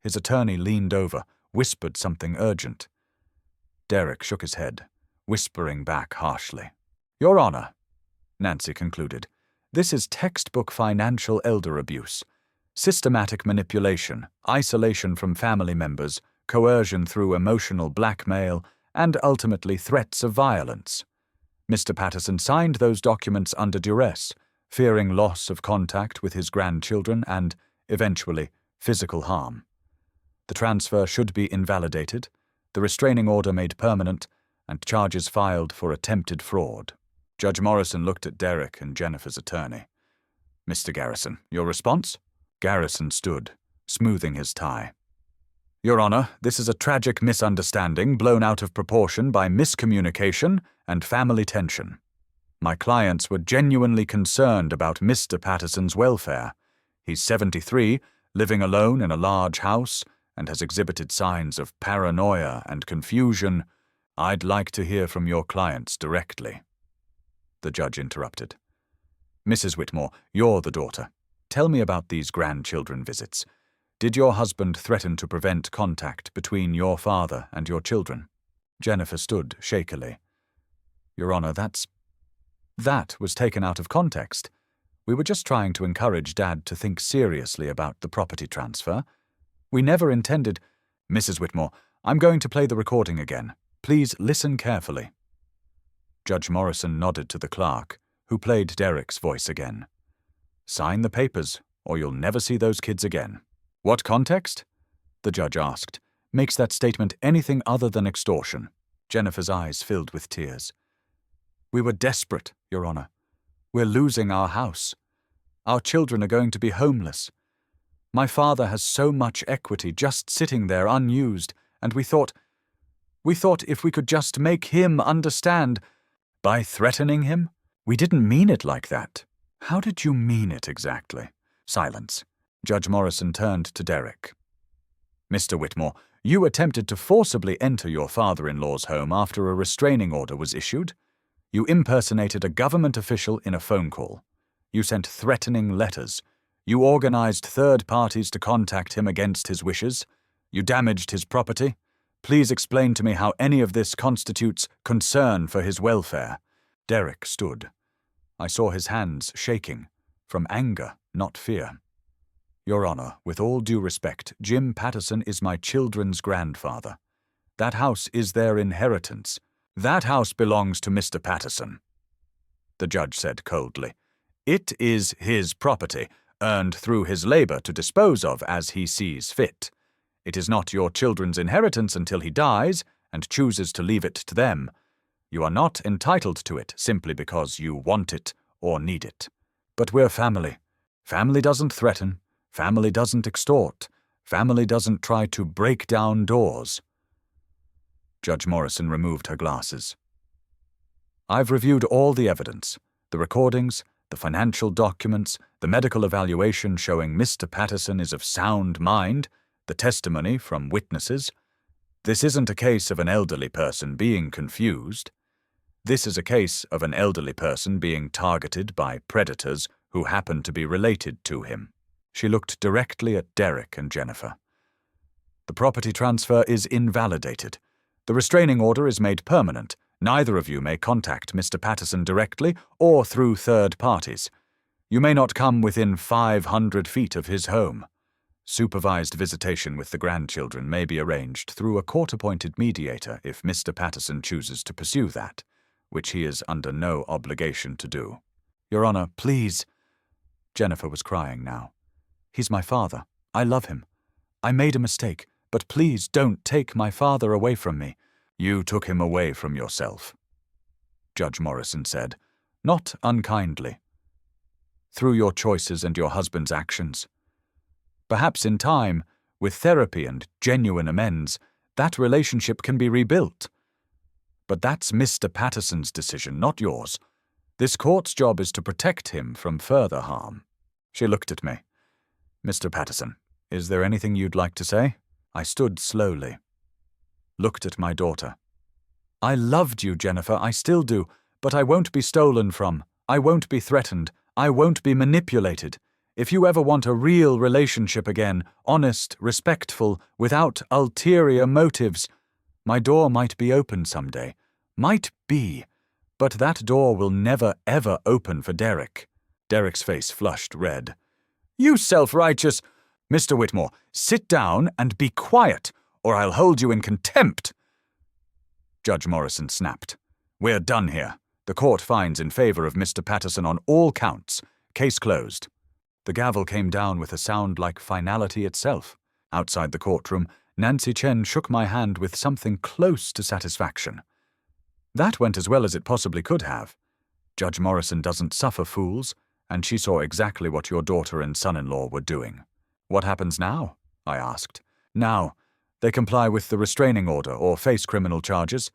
His attorney leaned over, whispered something urgent. Derek shook his head, whispering back harshly. Your Honor, Nancy concluded, This is textbook financial elder abuse. Systematic manipulation, isolation from family members, coercion through emotional blackmail, and ultimately threats of violence. Mr. Patterson signed those documents under duress, fearing loss of contact with his grandchildren and, eventually, physical harm. The transfer should be invalidated, the restraining order made permanent, and charges filed for attempted fraud. Judge Morrison looked at Derek and Jennifer's attorney. Mr. Garrison, your response? Garrison stood, smoothing his tie. Your Honor, this is a tragic misunderstanding blown out of proportion by miscommunication and family tension. My clients were genuinely concerned about Mr. Patterson's welfare. He's 73, living alone in a large house, and has exhibited signs of paranoia and confusion. I'd like to hear from your clients directly. The judge interrupted. Mrs. Whitmore, you're the daughter. Tell me about these grandchildren visits. Did your husband threaten to prevent contact between your father and your children? Jennifer stood shakily. Your Honor, that was taken out of context. We were just trying to encourage Dad to think seriously about the property transfer. We never intended— Mrs. Whitmore, I'm going to play the recording again. Please listen carefully. Judge Morrison nodded to the clerk, who played Derek's voice again. Sign the papers, or you'll never see those kids again. What context? The judge asked. Makes that statement anything other than extortion? Jennifer's eyes filled with tears. We were desperate, Your Honor. We're losing our house. Our children are going to be homeless. My father has so much equity just sitting there unused, and we thought if we could just make him understand. By threatening him? We didn't mean it like that. How did you mean it exactly? Silence. Judge Morrison turned to Derek. Mr. Whitmore, you attempted to forcibly enter your father-in-law's home after a restraining order was issued. You impersonated a government official in a phone call. You sent threatening letters. You organized third parties to contact him against his wishes. You damaged his property. Please explain to me how any of this constitutes concern for his welfare. Derek stood. I saw his hands shaking, from anger, not fear. Your Honor, with all due respect, Jim Patterson is my children's grandfather. That house is their inheritance. That house belongs to Mr. Patterson. The judge said coldly. It is his property, earned through his labor to dispose of as he sees fit. It is not your children's inheritance until he dies and chooses to leave it to them. You are not entitled to it simply because you want it or need it. But we're family. Family doesn't threaten. Family doesn't extort. Family doesn't try to break down doors. Judge Morrison removed her glasses. I've reviewed all the evidence, the recordings, the financial documents, the medical evaluation showing Mr. Patterson is of sound mind, the testimony from witnesses. This isn't a case of an elderly person being confused. This is a case of an elderly person being targeted by predators who happen to be related to him. She looked directly at Derek and Jennifer. The property transfer is invalidated. The restraining order is made permanent. Neither of you may contact Mr. Patterson directly or through third parties. You may not come within 500 feet of his home. Supervised visitation with the grandchildren may be arranged through a court-appointed mediator if Mr. Patterson chooses to pursue that, which he is under no obligation to do. Your Honor, please. Jennifer was crying now. He's my father. I love him. I made a mistake, but please don't take my father away from me. You took him away from yourself, Judge Morrison said, not unkindly. Through your choices and your husband's actions. Perhaps in time, with therapy and genuine amends, that relationship can be rebuilt. But that's Mr. Patterson's decision, not yours. This court's job is to protect him from further harm. She looked at me. Mr. Patterson, is there anything you'd like to say? I stood slowly. Looked at my daughter. I loved you, Jennifer, I still do, but I won't be stolen from. I won't be threatened. I won't be manipulated. If you ever want a real relationship again, honest, respectful, without ulterior motives, my door might be open someday. Might be. But that door will never, ever open for Derek. Derek's face flushed red. "You self-righteous—" "Mr. Whitmore, sit down and be quiet, or I'll hold you in contempt." Judge Morrison snapped. "We're done here. The court finds in favor of Mr. Patterson on all counts. Case closed." The gavel came down with a sound like finality itself. Outside the courtroom, Nancy Chen shook my hand with something close to satisfaction. That went as well as it possibly could have. Judge Morrison doesn't suffer fools, and she saw exactly what your daughter and son-in-law were doing. "What happens now?" I asked. "Now, they comply with the restraining order or face criminal charges.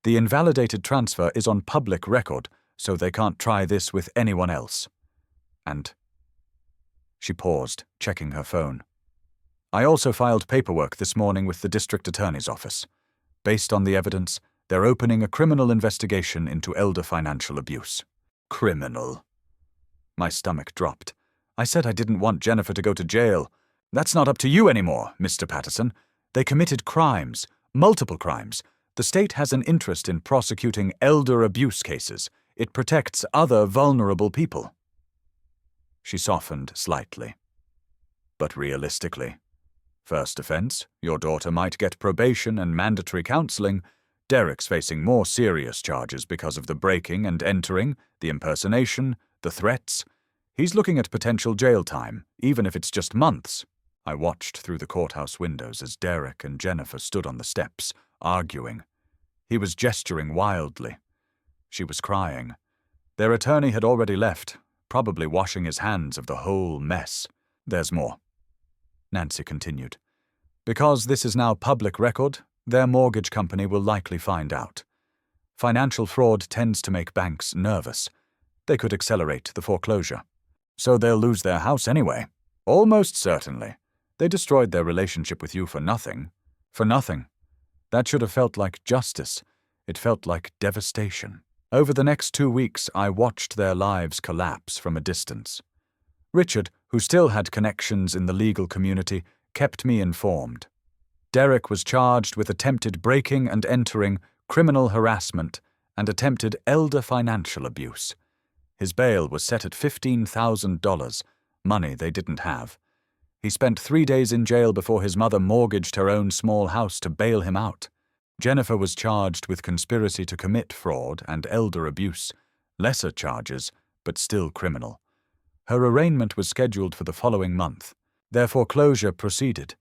The invalidated transfer is on public record, so they can't try this with anyone else. And—" She paused, checking her phone. "I also filed paperwork this morning with the district attorney's office. Based on the evidence, they're opening a criminal investigation into elder financial abuse." "Criminal?" My stomach dropped. "I said I didn't want Jennifer to go to jail. That's not up to you anymore, Mr. Patterson. They committed crimes, multiple crimes. The state has an interest in prosecuting elder abuse cases. It protects other vulnerable people." She softened slightly. "But realistically, first offense, your daughter might get probation and mandatory counseling. Derek's facing more serious charges because of the breaking and entering, the impersonation, the threats. He's looking at potential jail time, even if it's just months." I watched through the courthouse windows as Derek and Jennifer stood on the steps, arguing. He was gesturing wildly. She was crying. Their attorney had already left, probably washing his hands of the whole mess. "There's more," Nancy continued. "Because this is now public record, their mortgage company will likely find out. Financial fraud tends to make banks nervous. They could accelerate the foreclosure. So they'll lose their house anyway. Almost certainly. They destroyed their relationship with you for nothing. For nothing. That should have felt like justice. It felt like devastation. Over the next 2 weeks, I watched their lives collapse from a distance. Richard, who still had connections in the legal community, kept me informed. Derek was charged with attempted breaking and entering, criminal harassment, and attempted elder financial abuse. His bail was set at $15,000, money they didn't have. He spent 3 days in jail before his mother mortgaged her own small house to bail him out. Jennifer was charged with conspiracy to commit fraud and elder abuse, lesser charges, but still criminal. Her arraignment was scheduled for the following month. Their foreclosure proceeded.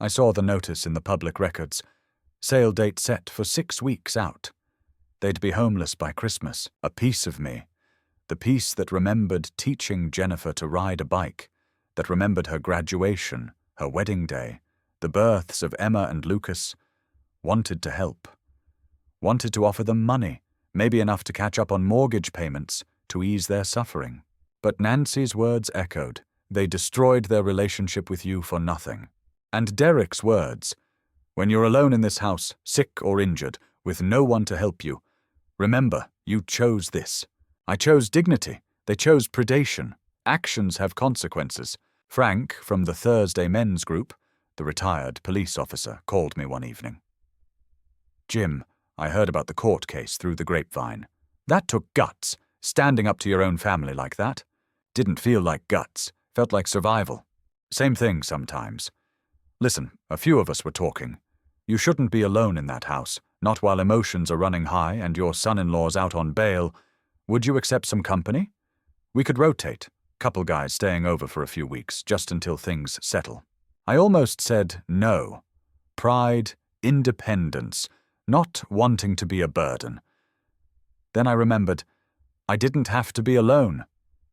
I saw the notice in the public records. Sale date set for 6 weeks out. They'd be homeless by Christmas, a piece of me. The piece that remembered teaching Jennifer to ride a bike, that remembered her graduation, her wedding day, the births of Emma and Lucas, wanted to help. Wanted to offer them money, maybe enough to catch up on mortgage payments, to ease their suffering. But Nancy's words echoed. They destroyed their relationship with you for nothing. And Derek's words. When you're alone in this house, sick or injured, with no one to help you, remember, you chose this. I chose dignity. They chose predation. Actions have consequences. Frank, from the Thursday men's group, the retired police officer, called me one evening. "Jim, I heard about the court case through the grapevine. That took guts, standing up to your own family like that. Didn't feel like guts, felt like survival. Same thing sometimes. Listen, a few of us were talking. You shouldn't be alone in that house, not while emotions are running high and your son-in-law's out on bail. Would you accept some company? We could rotate. Couple guys staying over for a few weeks, just until things settle." I almost said no. Pride, independence, not wanting to be a burden. Then I remembered, I didn't have to be alone.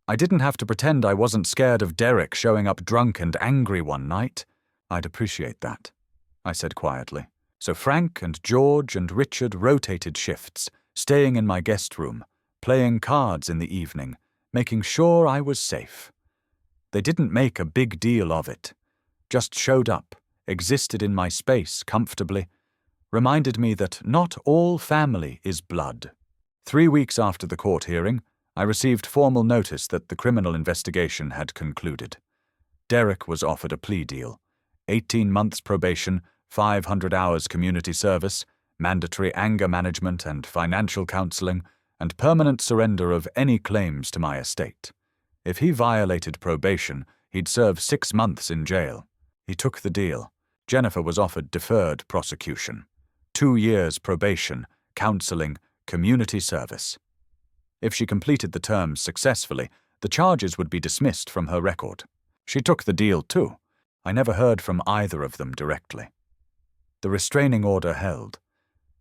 I didn't have to pretend I wasn't scared of Derek showing up drunk and angry one night. "I'd appreciate that," I said quietly. So Frank and George and Richard rotated shifts, staying in my guest room, playing cards in the evening, making sure I was safe. They didn't make a big deal of it. Just showed up, existed in my space comfortably, reminded me that not all family is blood. 3 weeks after the court hearing, I received formal notice that the criminal investigation had concluded. Derek was offered a plea deal. 18 months probation, 500 hours community service, mandatory anger management and financial counseling, and permanent surrender of any claims to my estate. If he violated probation, he'd serve 6 months in jail. He took the deal. Jennifer was offered deferred prosecution. 2 years probation, counseling, community service. If she completed the terms successfully, the charges would be dismissed from her record. She took the deal too. I never heard from either of them directly. The restraining order held.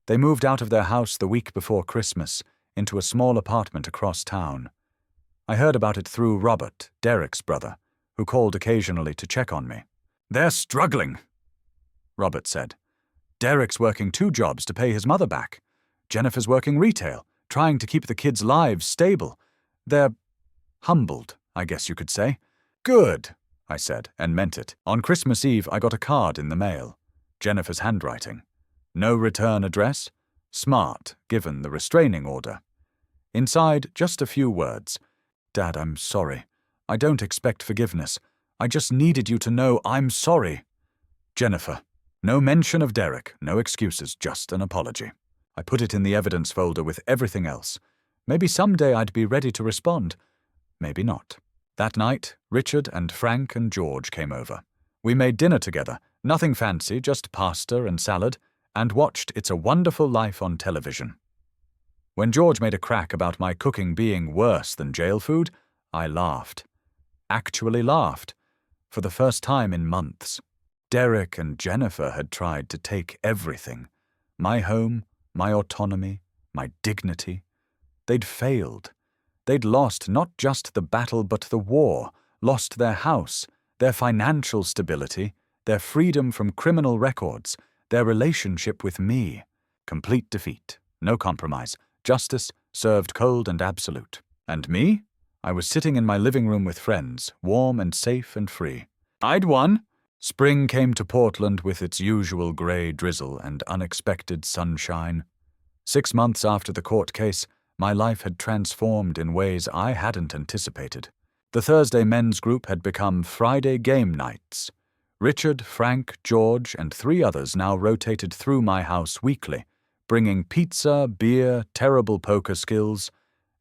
They moved out of their house the week before Christmas into a small apartment across town. I heard about it through Robert, Derek's brother, who called occasionally to check on me. "They're struggling," Robert said. "Derek's working 2 jobs to pay his mother back. Jennifer's working retail, trying to keep the kids' lives stable. They're humbled, I guess you could say." "Good," I said, and meant it. On Christmas Eve, I got a card in the mail. Jennifer's handwriting. No return address. Smart, given the restraining order. Inside, just a few words. "Dad, I'm sorry. I don't expect forgiveness. I just needed you to know I'm sorry. Jennifer." No mention of Derek, no excuses, just an apology. I put it in the evidence folder with everything else. Maybe someday I'd be ready to respond. Maybe not. That night, Richard and Frank and George came over. We made dinner together, nothing fancy, just pasta and salad, and watched It's a Wonderful Life on television. When George made a crack about my cooking being worse than jail food, I laughed. Actually laughed. For the first time in months. Derek and Jennifer had tried to take everything. My home, my autonomy, my dignity. They'd failed. They'd lost not just the battle but the war, lost their house, their financial stability, their freedom from criminal records, their relationship with me. Complete defeat, no compromise, justice served cold and absolute. And me? I was sitting in my living room with friends, warm and safe and free. I'd won. Spring came to Portland with its usual grey drizzle and unexpected sunshine. 6 months after the court case, my life had transformed in ways I hadn't anticipated. The Thursday men's group had become Friday game nights. Richard, Frank, George, and 3 others now rotated through my house weekly, bringing pizza, beer, terrible poker skills,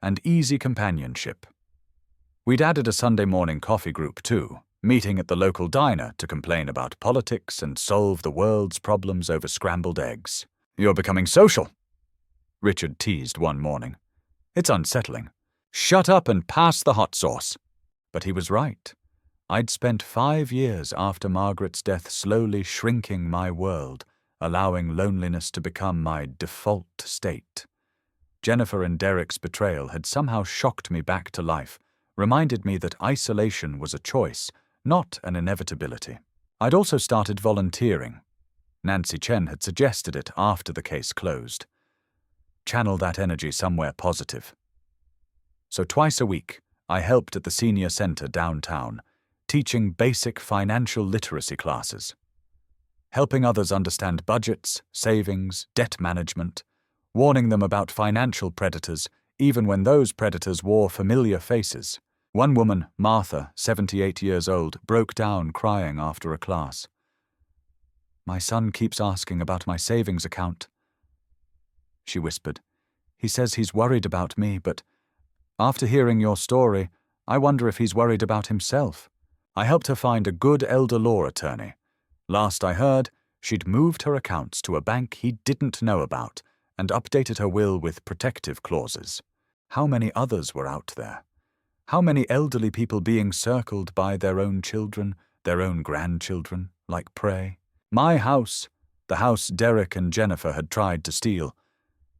and easy companionship. We'd added a Sunday morning coffee group too, meeting at the local diner to complain about politics and solve the world's problems over scrambled eggs. "You're becoming social," Richard teased one morning. "It's unsettling. Shut up and pass the hot sauce." But he was right. I'd spent 5 years after Margaret's death slowly shrinking my world, allowing loneliness to become my default state. Jennifer and Derek's betrayal had somehow shocked me back to life, reminded me that isolation was a choice, not an inevitability. I'd also started volunteering. Nancy Chen had suggested it after the case closed. Channel that energy somewhere positive. So twice a week, I helped at the senior center downtown, teaching basic financial literacy classes. Helping others understand budgets, savings, debt management, warning them about financial predators even when those predators wore familiar faces. One woman, Martha, 78 years old, broke down crying after a class. "My son keeps asking about my savings account," she whispered. "He says he's worried about me, but after hearing your story, I wonder if he's worried about himself." I helped her find a good elder law attorney. Last I heard, she'd moved her accounts to a bank he didn't know about and updated her will with protective clauses. How many others were out there? How many elderly people being circled by their own children, their own grandchildren, like prey? My house, the house Derek and Jennifer had tried to steal,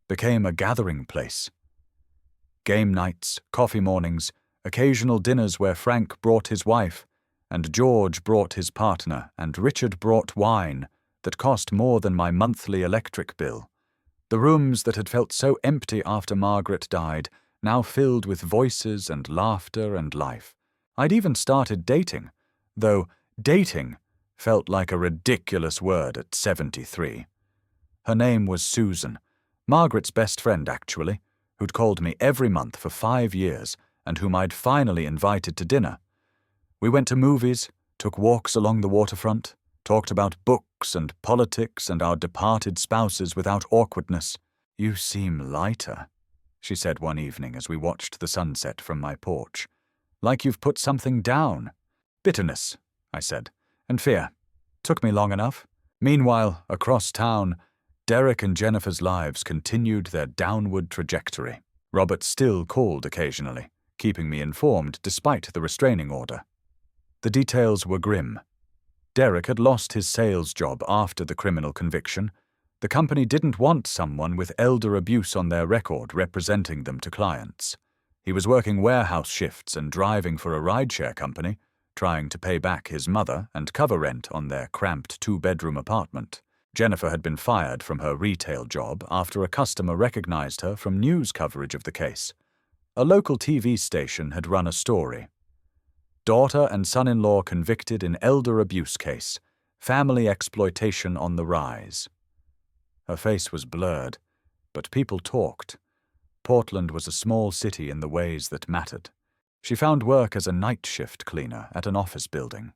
became a gathering place. Game nights, coffee mornings, occasional dinners where Frank brought his wife, and George brought his partner, and Richard brought wine that cost more than my monthly electric bill. The rooms that had felt so empty after Margaret died now filled with voices and laughter and life. I'd even started dating, though dating felt like a ridiculous word at 73. Her name was Susan, Margaret's best friend actually, who'd called me every month for 5 years and whom I'd finally invited to dinner. We went to movies, took walks along the waterfront, talked about books and politics and our departed spouses without awkwardness. "You seem lighter," she said one evening as we watched the sunset from my porch. Like you've put something down. Bitterness, I said, and fear. Took me long enough. Meanwhile, across town, Derek and Jennifer's lives continued their downward trajectory. Robert still called occasionally, keeping me informed despite the restraining order. The details were grim. Derek had lost his sales job after the criminal conviction. The company didn't want someone with elder abuse on their record representing them to clients. He was working warehouse shifts and driving for a rideshare company, trying to pay back his mother and cover rent on their cramped two-bedroom apartment. Jennifer had been fired from her retail job after a customer recognized her from news coverage of the case. A local TV station had run a story. Daughter and son-in-law convicted in elder abuse case. Family exploitation on the rise. Her face was blurred, but people talked. Portland was a small city in the ways that mattered. She found work as a night shift cleaner at an office building.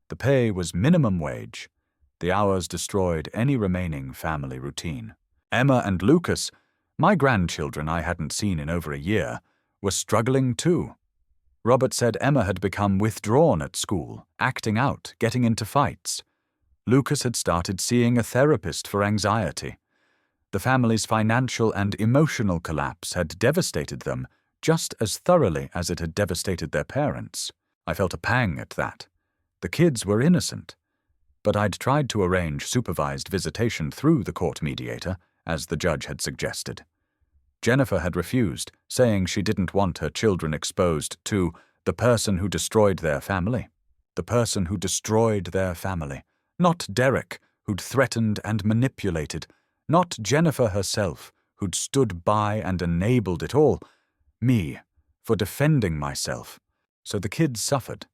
The pay was minimum wage. The hours destroyed any remaining family routine. Emma and Lucas, my grandchildren I hadn't seen in over a year, were struggling too. Robert said Emma had become withdrawn at school, acting out, getting into fights. Lucas had started seeing a therapist for anxiety. The family's financial and emotional collapse had devastated them just as thoroughly as it had devastated their parents. I felt a pang at that. The kids were innocent. But I'd tried to arrange supervised visitation through the court mediator, as the judge had suggested. Jennifer had refused, saying she didn't want her children exposed to the person who destroyed their family. The person who destroyed their family. Not Derek, who'd threatened and manipulated. Not Jennifer herself, who'd stood by and enabled it all. Me, for defending myself. So the kids suffered,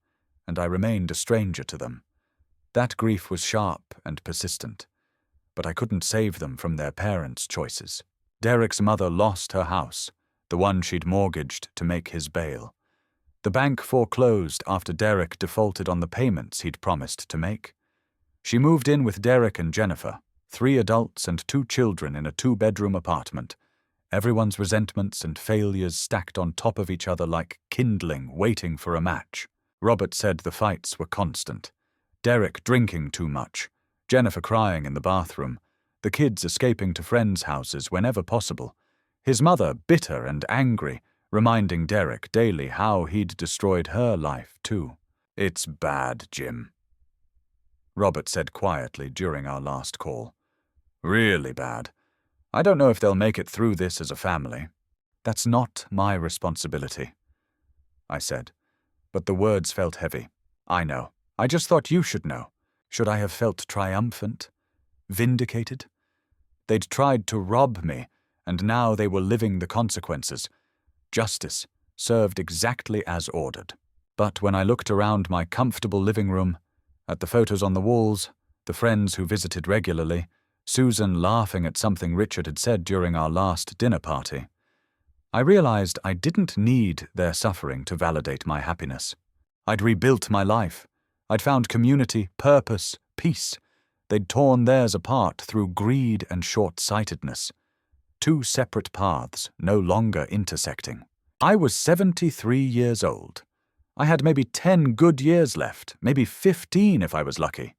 and I remained a stranger to them. That grief was sharp and persistent. But I couldn't save them from their parents' choices. Derek's mother lost her house, the one she'd mortgaged to make his bail. The bank foreclosed after Derek defaulted on the payments he'd promised to make. She moved in with Derek and Jennifer, 3 adults and 2 children in a 2-bedroom apartment. Everyone's resentments and failures stacked on top of each other like kindling waiting for a match. Robert said the fights were constant. Derek drinking too much, Jennifer crying in the bathroom, the kids escaping to friends' houses whenever possible, his mother bitter and angry, reminding Derek daily how he'd destroyed her life too. "It's bad, Jim," Robert said quietly during our last call. "Really bad. I don't know if they'll make it through this as a family." "That's not my responsibility," I said, but the words felt heavy. "I know. I just thought you should know. Should I have felt triumphant? Vindicated? They'd tried to rob me, and now they were living the consequences. Justice, served exactly as ordered." But when I looked around my comfortable living room, at the photos on the walls, the friends who visited regularly, Susan laughing at something Richard had said during our last dinner party, I realized I didn't need their suffering to validate my happiness. I'd rebuilt my life. I'd found community, purpose, peace. They'd torn theirs apart through greed and short-sightedness. 2 separate paths, no longer intersecting. I was 73 years old. I had maybe 10 good years left, maybe 15 if I was lucky.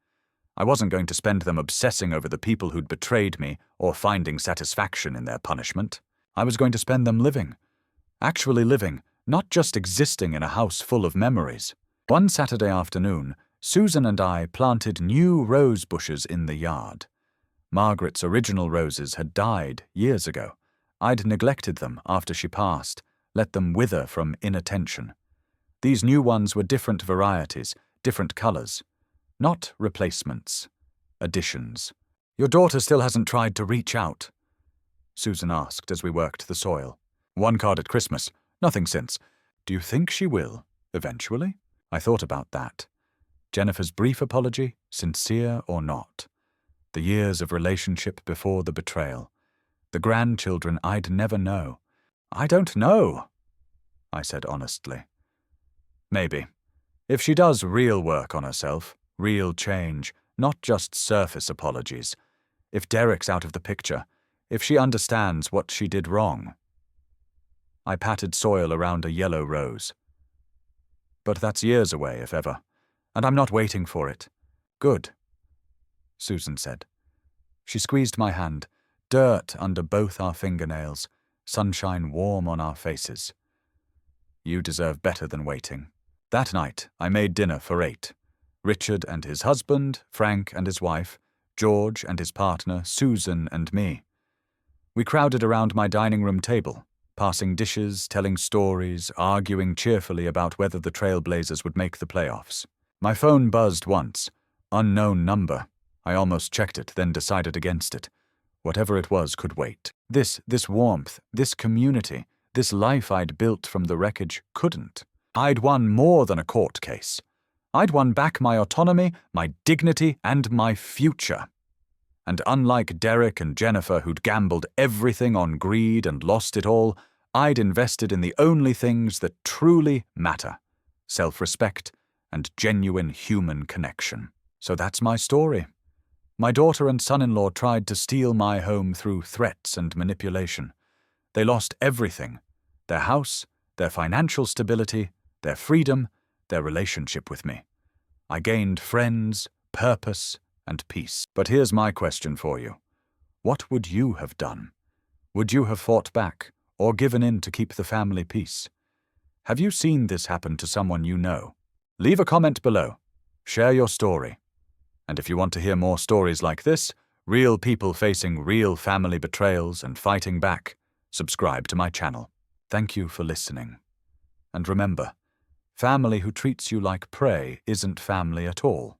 I wasn't going to spend them obsessing over the people who'd betrayed me or finding satisfaction in their punishment. I was going to spend them living. Actually living, not just existing in a house full of memories. One Saturday afternoon, Susan and I planted new rose bushes in the yard. Margaret's original roses had died years ago. I'd neglected them after she passed, let them wither from inattention. These new ones were different varieties, different colors. Not replacements, additions. "Your daughter still hasn't tried to reach out?" Susan asked as we worked the soil. "1 card at Christmas, nothing since. Do you think she will, eventually?" I thought about that. Jennifer's brief apology, sincere or not. The years of relationship before the betrayal. The grandchildren I'd never know. "I don't know," I said honestly. "Maybe. If she does real work on herself, real change, not just surface apologies. If Derek's out of the picture, if she understands what she did wrong." I patted soil around a yellow rose. But that's years away, if ever. And I'm not waiting for it. Good, Susan said. She squeezed my hand, dirt under both our fingernails, sunshine warm on our faces. You deserve better than waiting. That night, I made dinner for 8. Richard and his husband, Frank and his wife, George and his partner, Susan and me. We crowded around my dining room table, passing dishes, telling stories, arguing cheerfully about whether the Trailblazers would make the playoffs. My phone buzzed once. Unknown number. I almost checked it, then decided against it. Whatever it was could wait. This warmth, this community, this life I'd built from the wreckage couldn't. I'd won more than a court case. I'd won back my autonomy, my dignity, and my future. And unlike Derek and Jennifer, who'd gambled everything on greed and lost it all, I'd invested in the only things that truly matter: self-respect and genuine human connection. So that's my story. My daughter and son-in-law tried to steal my home through threats and manipulation. They lost everything: their house, their financial stability, their freedom, their relationship with me. I gained friends, purpose, and peace. But here's my question for you. What would you have done? Would you have fought back, or given in to keep the family peace? Have you seen this happen to someone you know? Leave a comment below. Share your story. And if you want to hear more stories like this, real people facing real family betrayals and fighting back, subscribe to my channel. Thank you for listening. And remember, family who treats you like prey isn't family at all.